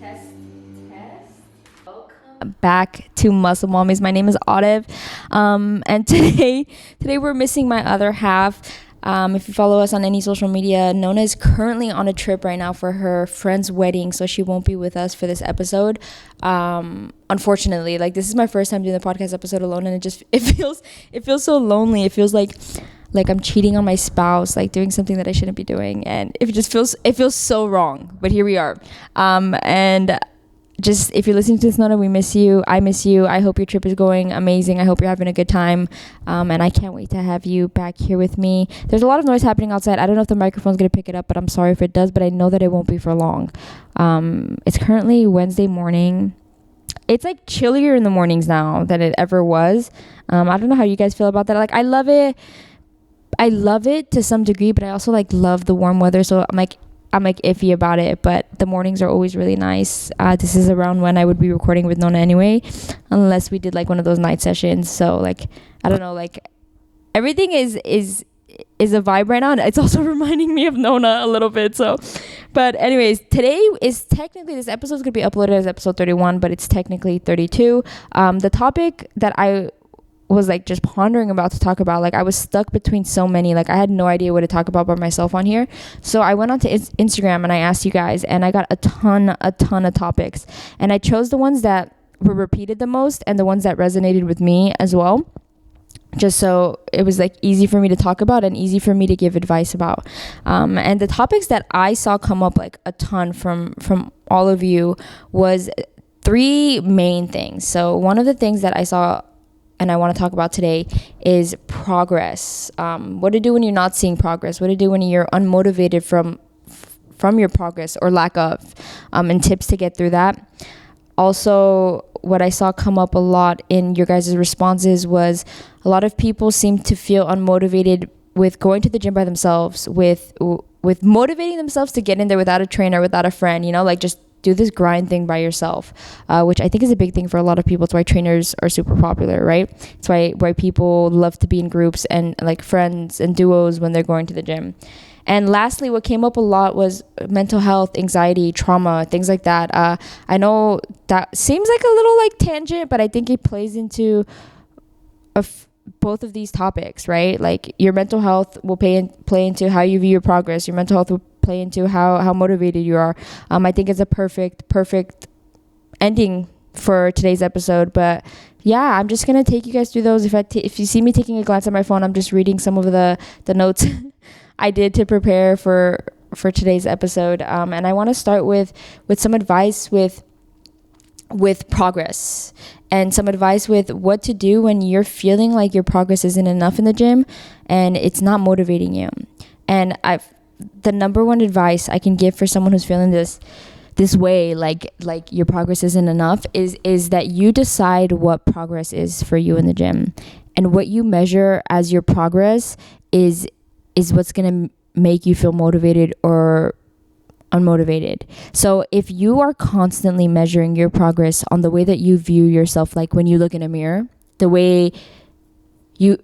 Test. Welcome back to Muscle Mommies. My name is Arev, and today we're missing my other half. If you follow us on any social media, Nona is currently on a trip right now for her friend's wedding, so she won't be with us for this episode. Unfortunately, like, this is my first time doing the podcast episode alone, and it feels so lonely. It feels like I'm cheating on my spouse, like doing something that I shouldn't be doing, and it feels so wrong. But here we are, and just, if you're listening to this, Nona, we miss you. I miss you. I hope your trip is going amazing. I hope you're having a good time. And I can't wait to have you back here with me. There's a lot of noise happening outside. I don't know if the microphone's going to pick it up, but I'm sorry if it does, but I know that it won't be for long. It's currently Wednesday morning. It's like chillier in the mornings now than it ever was. I don't know how you guys feel about that. Like, I love it to some degree, but I also love the warm weather. So I'm iffy about it, but the mornings are always really nice. This is around when I would be recording with Nona anyway, unless we did one of those night sessions. So I don't know, everything is a vibe right now, and it's also reminding me of Nona a little bit. So, but anyways, today is technically, this episode is gonna be uploaded as episode 31, but it's technically 32. The topic that I was just pondering about to talk about, I was stuck between so many, I had no idea what to talk about by myself on here. So I went onto Instagram and I asked you guys, and I got a ton of topics, and I chose the ones that were repeated the most and the ones that resonated with me as well, just so it was easy for me to talk about and easy for me to give advice about. And the topics that I saw come up a ton from all of you was three main things. So one of the things that I saw and I want to talk about today is progress. What to do when you're not seeing progress. What to do when you're unmotivated from your progress or lack of, and tips to get through that. Also, what I saw come up a lot in your guys' responses was a lot of people seem to feel unmotivated with going to the gym by themselves, with motivating themselves to get in there without a trainer, without a friend, just do this grind thing by yourself, which I think is a big thing for a lot of people. It's why trainers are super popular, right? It's why people love to be in groups and friends and duos when they're going to the gym. And lastly, what came up a lot was mental health, anxiety, trauma, things like that. I know that seems like a little tangent, but I think it plays into both of these topics, right? Your mental health will play into how you view your progress. Your mental health will play into how motivated you are. I think it's a perfect ending for today's episode. But yeah, I'm just gonna take you guys through those. If you see me taking a glance at my phone, I'm just reading some of the notes I did to prepare for today's episode. And I want to start with some advice with progress, and some advice with what to do when you're feeling like your progress isn't enough in the gym and it's not motivating you. And the number one advice I can give for someone who's feeling this way, like your progress isn't enough, is that you decide what progress is for you in the gym, and what you measure as your progress is what's going to make you feel motivated or unmotivated. So if you are constantly measuring your progress on the way that you view yourself, when you look in a mirror, the way you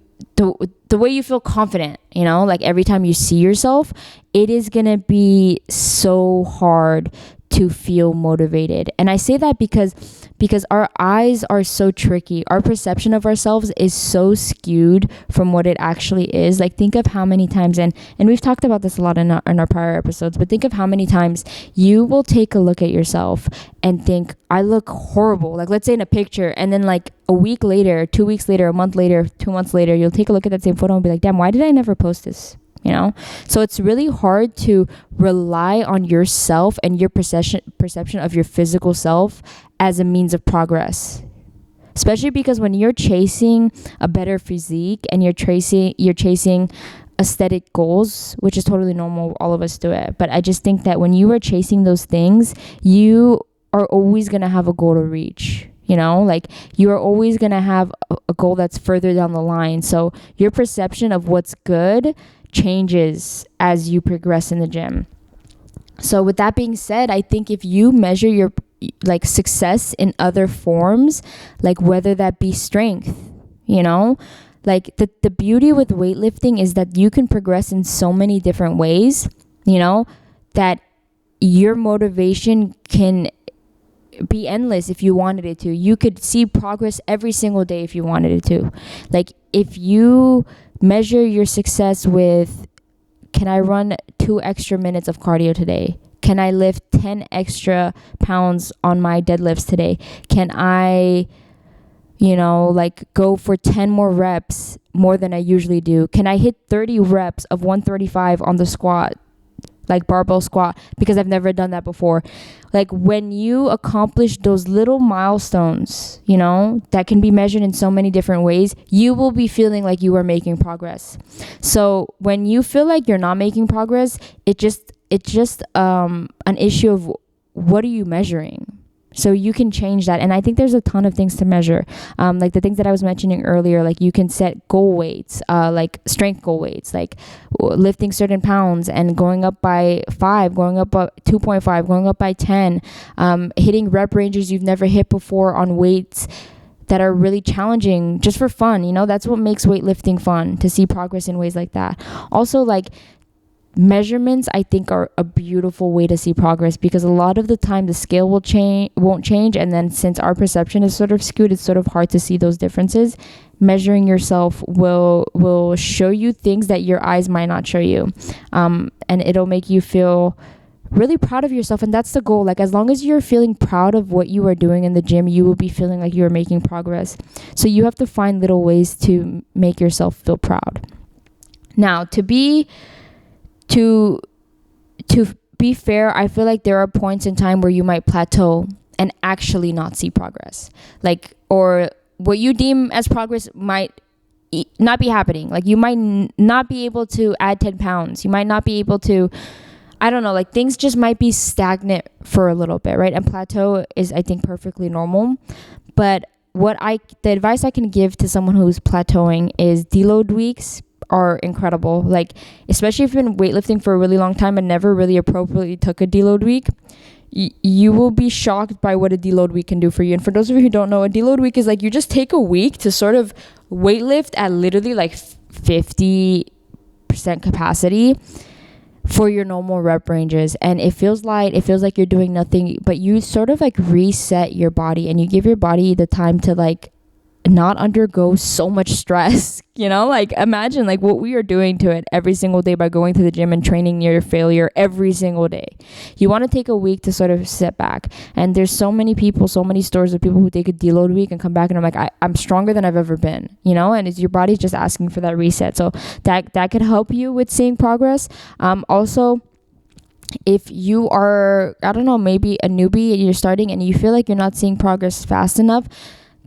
feel confident, every time you see yourself, it is going to be so hard to feel motivated. And I say that because our eyes are so tricky. Our perception of ourselves is so skewed from what it actually is. Think of how many times, and we've talked about this a lot in our prior episodes, but think of how many times you will take a look at yourself and think, I look horrible. Let's say in a picture, and then a week later, 2 weeks later, a month later, 2 months later, you'll take a look at that same photo and be like, damn, why did I never post this? So it's really hard to rely on yourself and your perception of your physical self as a means of progress, especially because when you're chasing a better physique and you're chasing aesthetic goals, which is totally normal, all of us do it, but I just think that when you are chasing those things, you are always going to have a goal to reach. You are always going to have a goal that's further down the line. So your perception of what's good changes as you progress in the gym. So with that being said, I think if you measure your success in other forms, whether that be strength, the beauty with weightlifting is that you can progress in so many different ways, that your motivation can be endless if you wanted it to. You could see progress every single day if you wanted it to. Like, if you measure your success with, can I run 2 extra minutes of cardio today? Can I lift 10 extra pounds on my deadlifts today? Can I, like, go for 10 more reps more than I usually do? Can I hit 30 reps of 135 on the squat, like barbell squat, because I've never done that before? Like, when you accomplish those little milestones, that can be measured in so many different ways, you will be feeling like you are making progress. So when you feel like you're not making progress, it's just an issue of what are you measuring? So you can change that. And I think there's a ton of things to measure. Like the things that I was mentioning earlier, like you can set goal weights, like strength goal weights, like lifting certain pounds and going up by 5, going up by 2.5, going up by 10, hitting rep ranges you've never hit before on weights that are really challenging just for fun. That's what makes weightlifting fun, to see progress in ways like that. Also, like, measurements, I think, are a beautiful way to see progress, because a lot of the time the scale won't change, and then since our perception is sort of skewed, it's sort of hard to see those differences. Measuring yourself will show you things that your eyes might not show you, and it'll make you feel really proud of yourself. And that's the goal. Like, as long as you're feeling proud of what you are doing in the gym, you will be feeling like you're making progress. So you have to find little ways to make yourself feel proud. Now, to be fair, I feel like there are points in time where you might plateau and actually not see progress. Like, or what you deem as progress might not be happening. Like, you might not be able to add 10 pounds. You might not be able to, I don't know, like, things just might be stagnant for a little bit, right? And plateau is, I think, perfectly normal. But the advice I can give to someone who's plateauing is deload weeks are incredible. Like, especially if you've been weightlifting for a really long time and never really appropriately took a deload week, you will be shocked by what a deload week can do for you. And for those of you who don't know, a deload week is like, you just take a week to sort of weightlift at literally like 50% capacity for your normal rep ranges, and it feels light, it feels like you're doing nothing, but you sort of like reset your body, and you give your body the time to like not undergo so much stress. Like, imagine like what we are doing to it every single day by going to the gym and training near failure every single day. You want to take a week to sort of sit back, and there's so many stories of people who take a deload week and come back and I'm like, I'm stronger than I've ever been, and it's your body's just asking for that reset. So that could help you with seeing progress. Also, if you are, I don't know, maybe a newbie and you're starting and you feel like you're not seeing progress fast enough,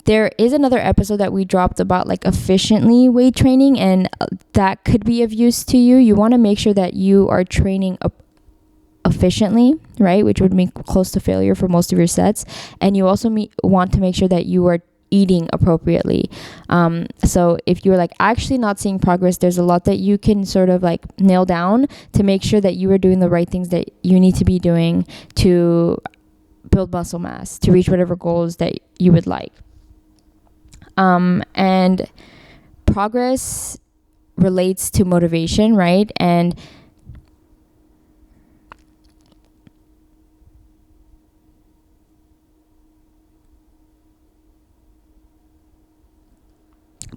there is another episode that we dropped about like efficiently weight training, and that could be of use to you. You want to make sure that you are training efficiently, right? Which would mean close to failure for most of your sets. And you also want to make sure that you are eating appropriately. So if you're like actually not seeing progress, there's a lot that you can sort of like nail down to make sure that you are doing the right things that you need to be doing to build muscle mass, to reach whatever goals that you would like. And progress relates to motivation, right?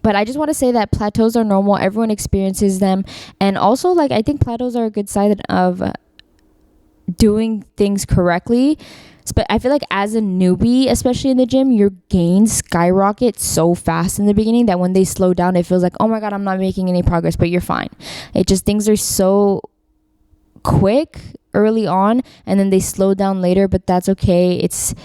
But I just want to say that plateaus are normal. Everyone experiences them. And also, like, I think plateaus are a good sign of doing things correctly. But I feel like as a newbie, especially in the gym, your gains skyrocket so fast in the beginning that when they slow down, it feels like, oh my God, I'm not making any progress, but you're fine. It just, things are so quick early on and then they slow down later, but that's okay. It's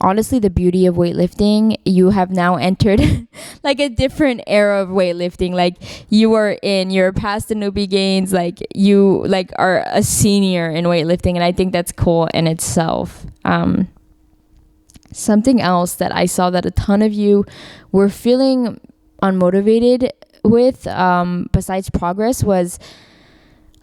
honestly the beauty of weightlifting. You have now entered like a different era of weightlifting. Like you're past the newbie gains, like you like are a senior in weightlifting, and I think that's cool in itself. Something else that I saw that a ton of you were feeling unmotivated with, besides progress, was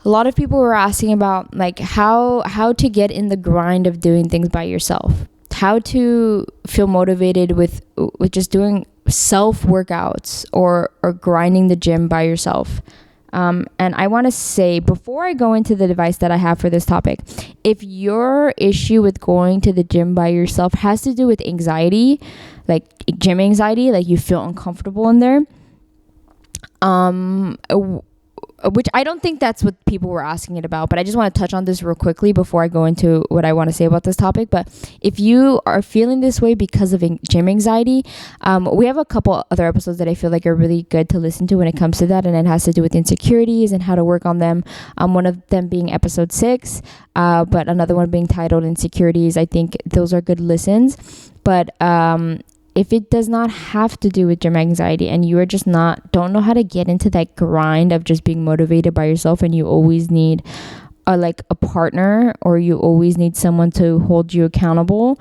a lot of people were asking about like how to get in the grind of doing things by yourself. How to feel motivated with just doing self workouts or grinding the gym by yourself. And I want to say, before I go into the device that I have for this topic, if your issue with going to the gym by yourself has to do with anxiety, like gym anxiety, like you feel uncomfortable in there, which I don't think that's what people were asking it about, but I just want to touch on this real quickly before I go into what I want to say about this topic. But if you are feeling this way because of gym anxiety, we have a couple other episodes that I feel like are really good to listen to when it comes to that, and it has to do with insecurities and how to work on them. One of them being episode 6, but another one being titled Insecurities. I think those are good listens. But if it does not have to do with gym anxiety and you are just don't know how to get into that grind of just being motivated by yourself, and you always need a partner, or you always need someone to hold you accountable,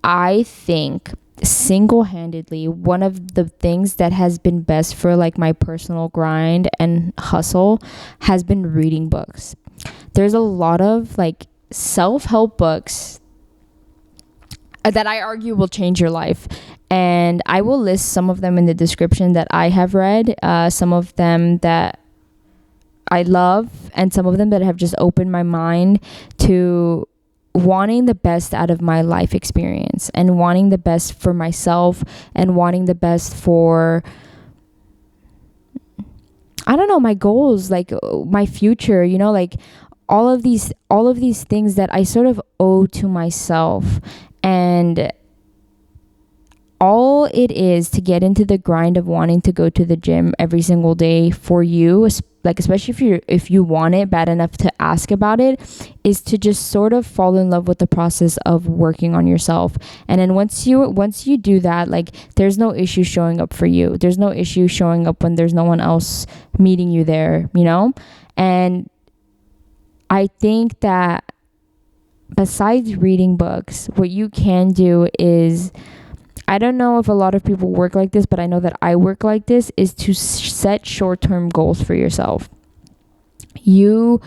I think single-handedly one of the things that has been best for like my personal grind and hustle has been reading books. There's a lot of like self-help books that I argue will change your life. And I will list some of them in the description that I have read, some of them that I love, and some of them that have just opened my mind to wanting the best out of my life experience, and wanting the best for myself, and wanting the best for, I don't know, my goals, like my future, like all of these things that I sort of owe to myself. And all it is to get into the grind of wanting to go to the gym every single day for you, like especially if you want it bad enough to ask about it, is to just sort of fall in love with the process of working on yourself. And then once you do that, like there's no issue showing up for you. There's no issue showing up when there's no one else meeting you there, And I think that besides reading books, what you can do is, I don't know if a lot of people work like this, but I know that I work like this, is to set short-term goals for yourself. You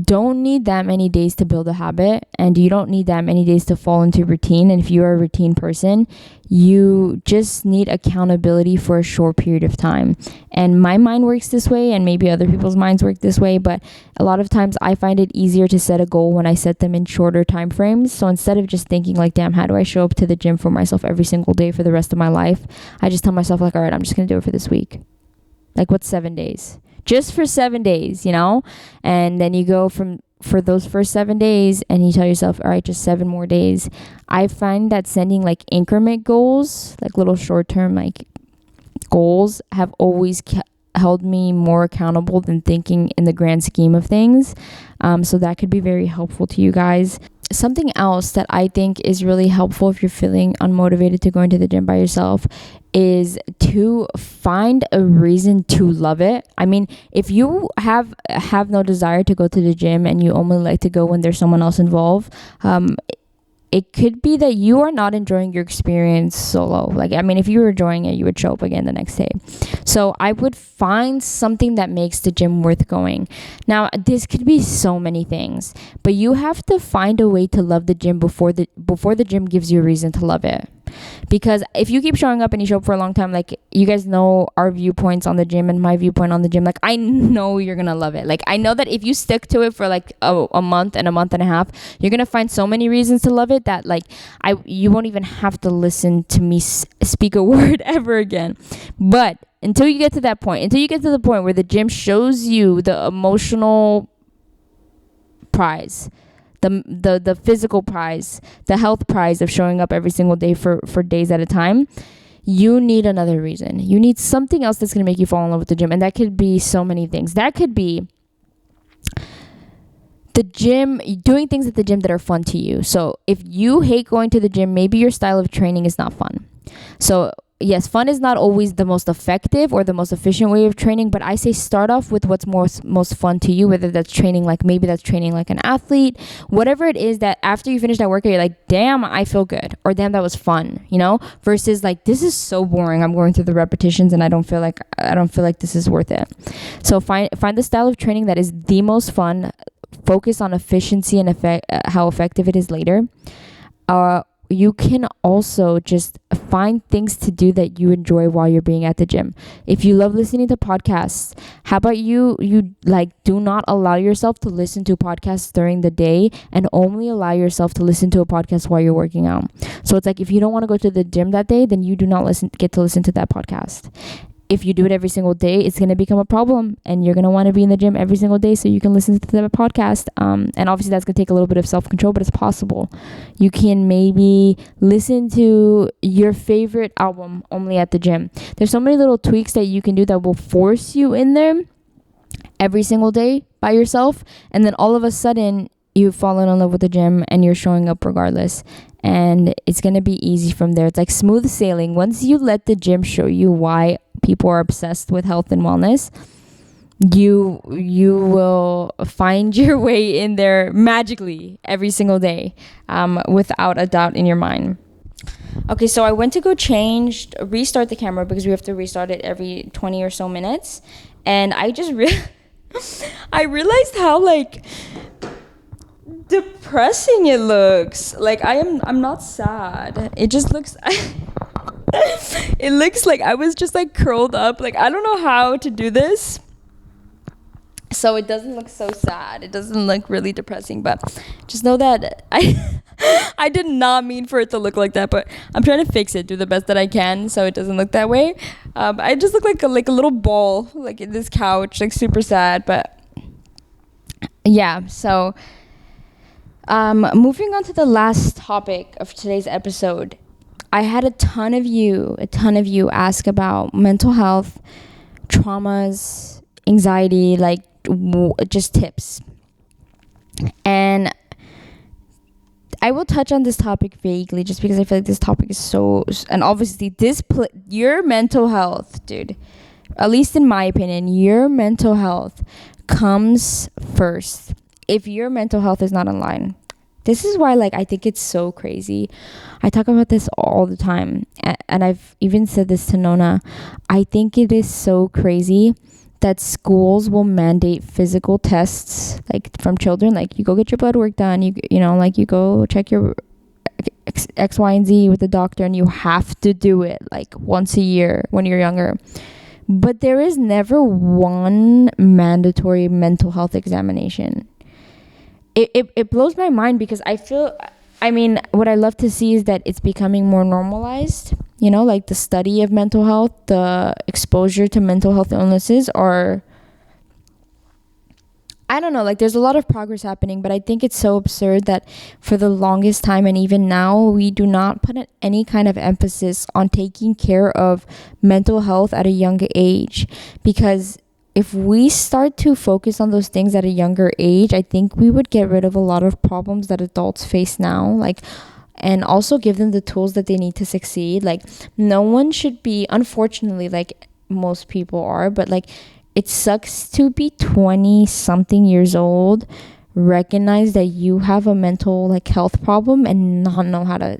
don't need that many days to build a habit, and you don't need that many days to fall into routine. And if you are a routine person, you just need accountability for a short period of time. And my mind works this way, and maybe other people's minds work this way, but a lot of times I find it easier to set a goal when I set them in shorter time frames. So instead of just thinking like, damn, how do I show up to the gym for myself every single day for the rest of my life, I just tell myself like, all right, I'm just gonna do it for this week. Like, what's 7 days? Just for 7 days, and then you go for those first 7 days, and you tell yourself, all right, just 7 more days. I find that sending like increment goals, like little short-term like goals, have always held me more accountable than thinking in the grand scheme of things. So that could be very helpful to you guys. Something else that I think is really helpful if you're feeling unmotivated to go into the gym by yourself is to find a reason to love it. I mean, if you have no desire to go to the gym and you only like to go when there's someone else involved, it could be that you are not enjoying your experience solo. Like, I mean, if you were enjoying it, you would show up again the next day. So I would find something that makes the gym worth going. Now, this could be so many things, but you have to find a way to love the gym before the gym gives you a reason to love it. Because if you keep showing up and you show up for a long time, like, you guys know our viewpoints on the gym and my viewpoint on the gym, like, I know you're gonna love it. Like, I know that if you stick to it for like a month and a half, you're gonna find so many reasons to love it that like you won't even have to listen to me speak a word ever again. But until you get to the point where the gym shows you the emotional prize, the physical prize, the health prize of showing up every single day for days at a time, you need another reason. You need something else that's going to make you fall in love with the gym. And that could be so many things. That could be the gym, doing things at the gym that are fun to you. So if you hate going to the gym, maybe your style of training is not fun. So yes, fun is not always the most effective or the most efficient way of training, but I say start off with what's most fun to you, whether that's training like an athlete, whatever it is that after you finish that workout, you're like, damn, I feel good, or damn, that was fun, versus like, this is so boring, I'm going through the repetitions and I don't feel like this is worth it. So find the style of training that is the most fun, focus on efficiency and how effective it is later. You can also just find things to do that you enjoy while you're being at the gym. If you love listening to podcasts, how about you like do not allow yourself to listen to podcasts during the day and only allow yourself to listen to a podcast while you're working out. So it's like if you don't want to go to the gym that day, then you do not get to listen to that podcast. If you do it every single day, it's going to become a problem, and you're going to want to be in the gym every single day so you can listen to the podcast. And obviously that's going to take a little bit of self-control, but it's possible. You can maybe listen to your favorite album only at the gym. There's so many little tweaks that you can do that will force you in there every single day by yourself. And then all of a sudden you've fallen in love with the gym and you're showing up regardless. And it's going to be easy from there. It's like smooth sailing. Once you let the gym show you why people are obsessed with health and wellness, you will find your way in there magically every single day, without a doubt in your mind. Okay, so I went to go restart the camera because we have to restart it every 20 or so minutes. And I just I realized how like depressing it looks. Like I'm not sad. It just looks it looks like I was just like curled up. Like I don't know how to do this, so it doesn't look so sad. It doesn't look really depressing, but just know that I did not mean for it to look like that, but I'm trying to fix it, do the best that I can so it doesn't look that way. I just look like a little ball like in this couch, like super sad. But yeah, so moving on to the last topic of today's episode. I had a ton of you ask about mental health, traumas, anxiety, like just tips. And I will touch on this topic vaguely just because I feel like this topic is so, and obviously your mental health, dude, at least in my opinion, your mental health comes first. If your mental health is not in line, this is why, like, I think it's so crazy. I talk about this all the time, and I've even said this to Nona. I think it is so crazy that schools will mandate physical tests, like, from children. Like, you go get your blood work done, you know, like, you go check your X, Y, and Z with the doctor, and you have to do it, like, once a year when you're younger. But there is never one mandatory mental health examination. It blows my mind because what I love to see is that it's becoming more normalized, you know, like the study of mental health, the exposure to mental health illnesses are, I don't know, like there's a lot of progress happening, but I think it's so absurd that for the longest time and even now, we do not put any kind of emphasis on taking care of mental health at a younger age. Because if we start to focus on those things at a younger age, I think we would get rid of a lot of problems that adults face now, like, and also give them the tools that they need to succeed. Like, no one should be, unfortunately, like most people are, but like, it sucks to be 20 something years old, recognize that you have a mental like health problem and not know how to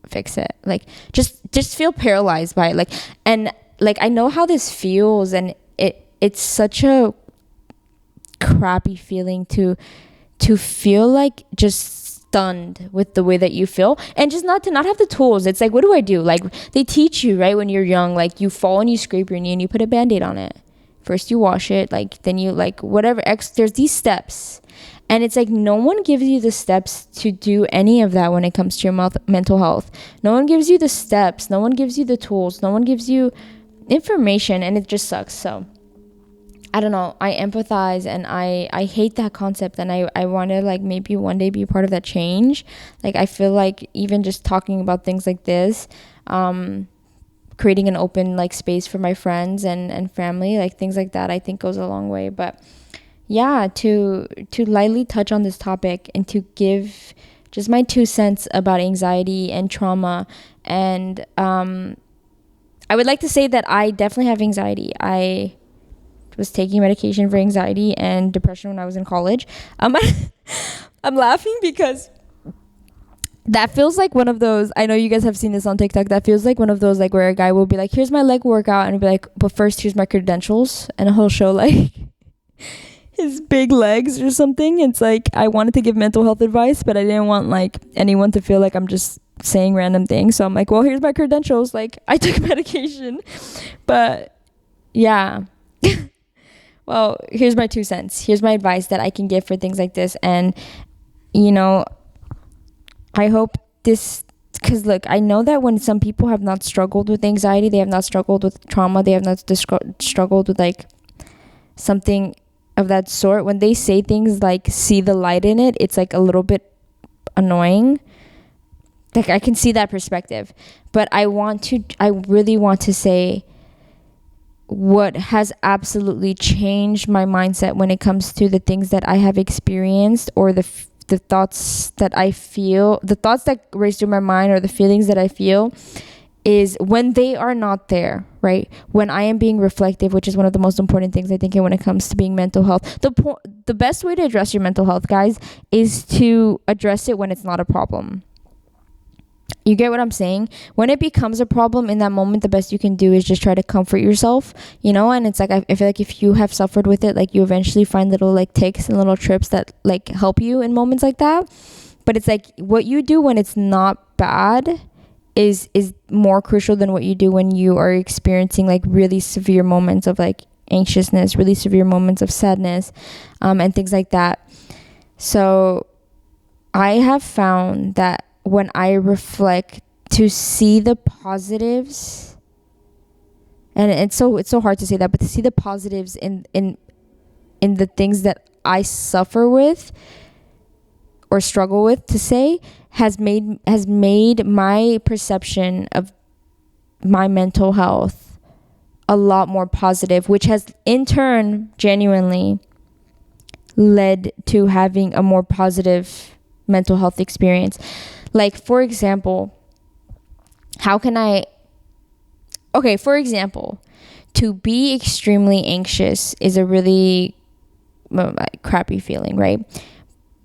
fix it. Like, just feel paralyzed by it. Like, and like, I know how this feels, and it's such a crappy feeling to feel like just stunned with the way that you feel, and just not have the tools. It's like, what do I do? Like, they teach you, right, when you're young, like, you fall and you scrape your knee and you put a Band-Aid on it. First you wash it, like, then you, like, whatever, there's these steps. And it's like, no one gives you the steps to do any of that when it comes to your mental health. No one gives you the steps. No one gives you the tools. No one gives you information, and it just sucks. So I don't know, I empathize, and I hate that concept, and I want to, like, maybe one day be a part of that change. Like, I feel like even just talking about things like this, creating an open, like, space for my friends and family, like, things like that, I think goes a long way. But yeah, to lightly touch on this topic and to give just my 2 cents about anxiety and trauma. And I would like to say that I definitely have anxiety. I was taking medication for anxiety and depression when I was in college. I'm laughing because that feels like one of those, I know you guys have seen this on TikTok, that feels like one of those, like, where a guy will be like, here's my leg workout, and he'll be like, but first here's my credentials, and he'll show, like, his big legs or something. It's like, I wanted to give mental health advice, but I didn't want, like, anyone to feel like I'm just saying random things. So I'm like, well, here's my credentials. Like, I took medication. But yeah. Well, here's my 2 cents. Here's my advice that I can give for things like this. And, you know, I hope this, because look, I know that when some people have not struggled with anxiety, they have not struggled with trauma, they have not struggled with like something of that sort, when they say things like see the light in it, it's like a little bit annoying. Like, I can see that perspective, but I really want to say what has absolutely changed my mindset when it comes to the things that I have experienced, or the thoughts that I feel, the thoughts that race through my mind, or the feelings that I feel, is when they are not there, right? When I am being reflective, which is one of the most important things I think when it comes to being mental health. The best way to address your mental health, guys, is to address it when it's not a problem. You get what I'm saying? When it becomes a problem in that moment, the best you can do is just try to comfort yourself, you know? And it's like, I feel like if you have suffered with it, like, you eventually find little like ticks and little trips that like help you in moments like that. But it's like, what you do when it's not bad is more crucial than what you do when you are experiencing like really severe moments of like anxiousness, really severe moments of sadness, and things like that. So I have found that when I reflect, to see the positives, and it's so hard to say that, but to see the positives in the things that I suffer with or struggle with, to say, has made my perception of my mental health a lot more positive, which has in turn genuinely led to having a more positive mental health experience. Like, for example, for example, to be extremely anxious is a really crappy feeling, right?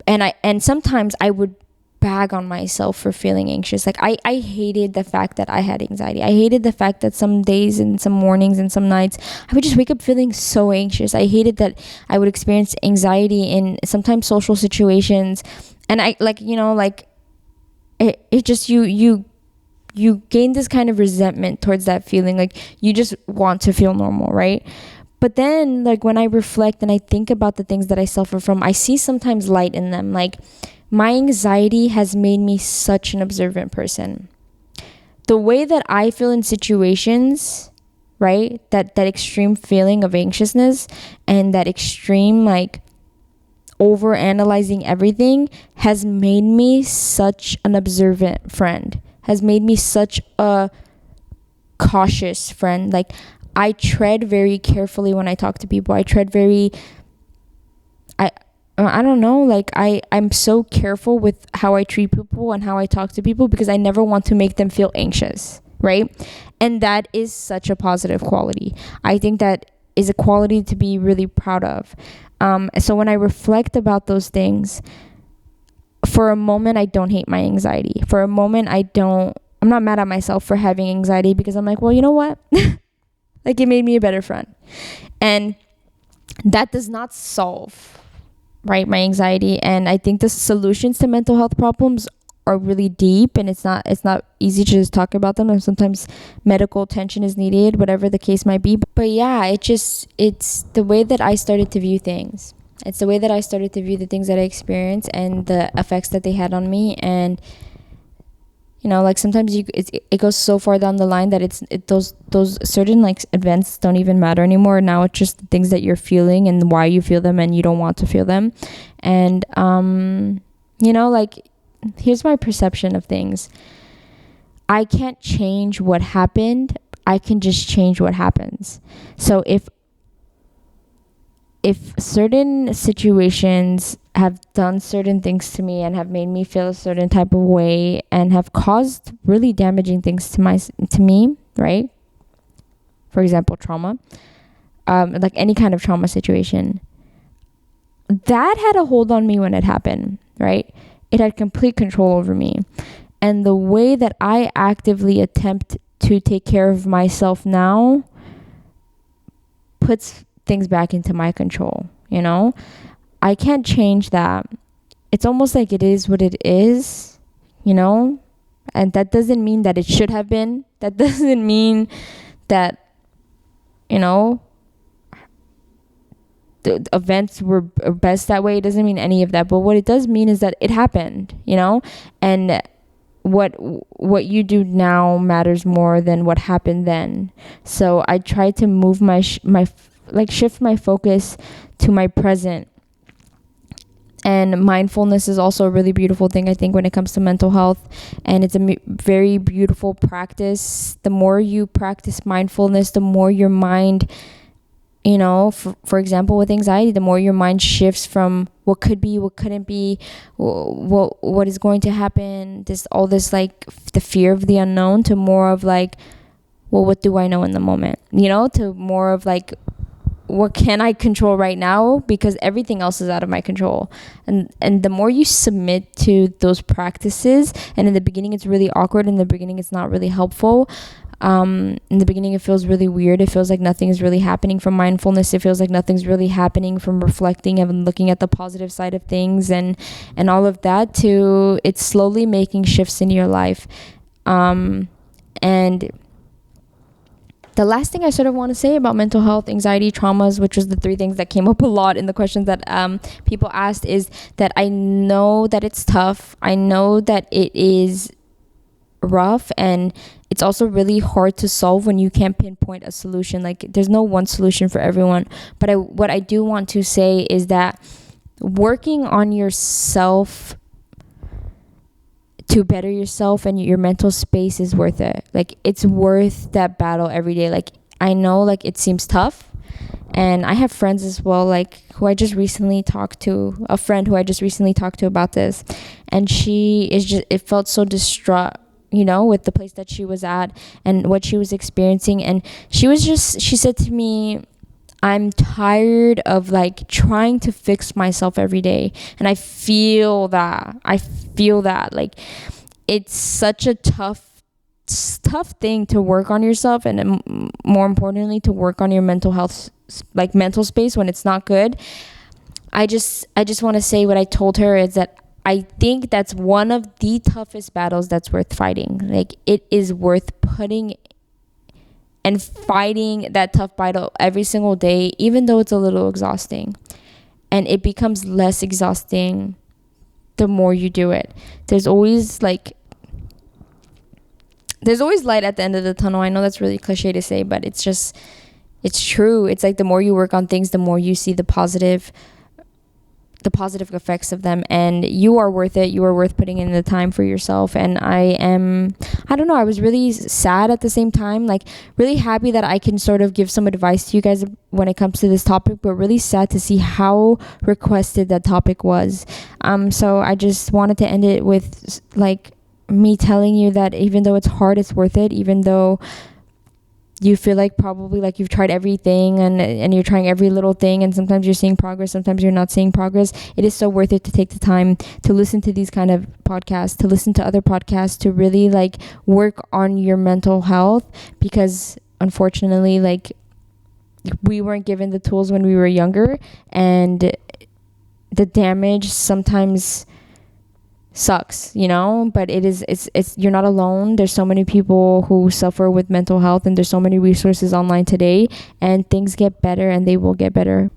And sometimes I would bag on myself for feeling anxious. Like, I hated the fact that I had anxiety. I hated the fact that some days and some mornings and some nights I would just wake up feeling so anxious. I hated that I would experience anxiety in sometimes social situations. And I, like, you know, like, it just, you gain this kind of resentment towards that feeling. Like, you just want to feel normal, right? But then, like, when I reflect and I think about the things that I suffer from, I see sometimes light in them. Like, my anxiety has made me such an observant person. The way that I feel in situations, right? That extreme feeling of anxiousness and that extreme, like, over analyzing everything has made me such an observant friend, has made me such a cautious friend. Like, I tread very carefully when I talk to people. I tread very, I don't know, like, I'm so careful with how I treat people and how I talk to people, because I never want to make them feel anxious, right? And that is such a positive quality. I think that is a quality to be really proud of. So when I reflect about those things, for a moment, I don't hate my anxiety. For a moment, I'm not mad at myself for having anxiety, because I'm like, well, you know what? Like, it made me a better friend. And that does not solve, right, my anxiety. And I think the solutions to mental health problems are really deep, and it's not easy to just talk about them, and sometimes medical attention is needed, whatever the case might be. But yeah, it's the way that I started to view things. It's the way that I started to view the things that I experienced and the effects that they had on me. And, you know, like, sometimes it goes so far down the line that those certain, like, events don't even matter anymore. Now it's just the things that you're feeling and why you feel them, and you don't want to feel them. And you know, like, here's my perception of things. I can't change what happened. I can just change what happens. So if certain situations have done certain things to me and have made me feel a certain type of way and have caused really damaging things to me, right? For example, trauma, like any kind of trauma situation, that had a hold on me when it happened, right? It had complete control over me. And the way that I actively attempt to take care of myself now puts things back into my control, you know? I can't change that. It's almost like it is what it is, you know? And that doesn't mean that it should have been. That doesn't mean that, the events were best that way. It doesn't mean any of that. But what it does mean is that it happened, and what you do now matters more than what happened then. So I try to move shift my focus to my present. And mindfulness is also a really beautiful thing, I think, when it comes to mental health. And it's a very beautiful practice. The more you practice mindfulness, the more your mind, for example, with anxiety, the more your mind shifts from what could be, what couldn't be, what is going to happen, the fear of the unknown, to more of what do I know in the moment, to more of what can I control right now, because everything else is out of my control. And the more you submit to those practices, and in the beginning it's really awkward, in the beginning it's not really helpful, in the beginning it feels really weird, it feels like nothing is really happening from mindfulness, it feels like nothing's really happening from reflecting and looking at the positive side of things and all of that, to it's slowly making shifts in your life. And the last thing I sort of want to say about mental health, anxiety, traumas, which was the 3 things that came up a lot in the questions that people asked, is that I know that it's tough. I know that it is rough, and it's also really hard to solve when you can't pinpoint a solution. There's no one solution for everyone. But what I do want to say is that working on yourself to better yourself and your mental space is worth it. It's worth that battle every day. I know it seems tough, and I have friends as well, who I just recently talked to, a friend who I just recently talked to about this, and it felt so distraught, with the place that she was at and what she was experiencing. And she said to me, I'm tired of trying to fix myself every day. And I feel that it's such a tough thing to work on yourself, and more importantly to work on your mental health, mental space when it's not good. I just want to say what I told her is that I think that's one of the toughest battles that's worth fighting. It is worth putting and fighting that tough battle every single day, even though it's a little exhausting. And it becomes less exhausting the more you do it. There's always light at the end of the tunnel. I know that's really cliche to say, but it's true. It's the more you work on things, the more you see the positive effects of them, and you are worth it. You are worth putting in the time for yourself. And I don't know, I was really sad at the same time, really happy that I can sort of give some advice to you guys when it comes to this topic, but really sad to see how requested that topic was. So I just wanted to end it with me telling you that even though it's hard, it's worth it. Even though you feel probably you've tried everything and you're trying every little thing, and sometimes you're seeing progress, sometimes you're not seeing progress, it is so worth it to take the time to listen to these kind of podcasts, to listen to other podcasts, to really work on your mental health, because unfortunately we weren't given the tools when we were younger, and the damage sometimes sucks, but it's you're not alone. There's so many people who suffer with mental health, and there's so many resources online today, and things get better, and they will get better.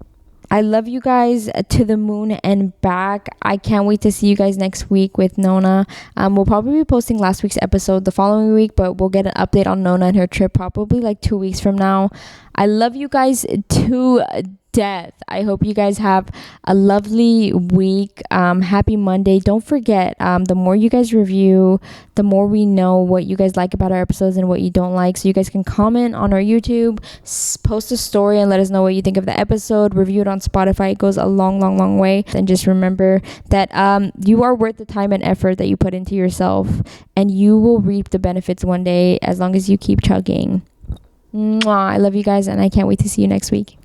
I love you guys to the moon and back. I can't wait to see you guys next week with Nona. We'll probably be posting last week's episode the following week, but we'll get an update on Nona and her trip probably 2 weeks from now. I love you guys to death. I hope you guys have a lovely week. Happy Monday. Don't forget, the more you guys review, the more we know what you guys like about our episodes and what you don't like. So you guys can comment on our YouTube, post a story and let us know what you think of the episode, review it on Spotify. It goes a long way. And just remember that you are worth the time and effort that you put into yourself, and you will reap the benefits one day as long as you keep chugging. Mwah. I love you guys, and I can't wait to see you next week.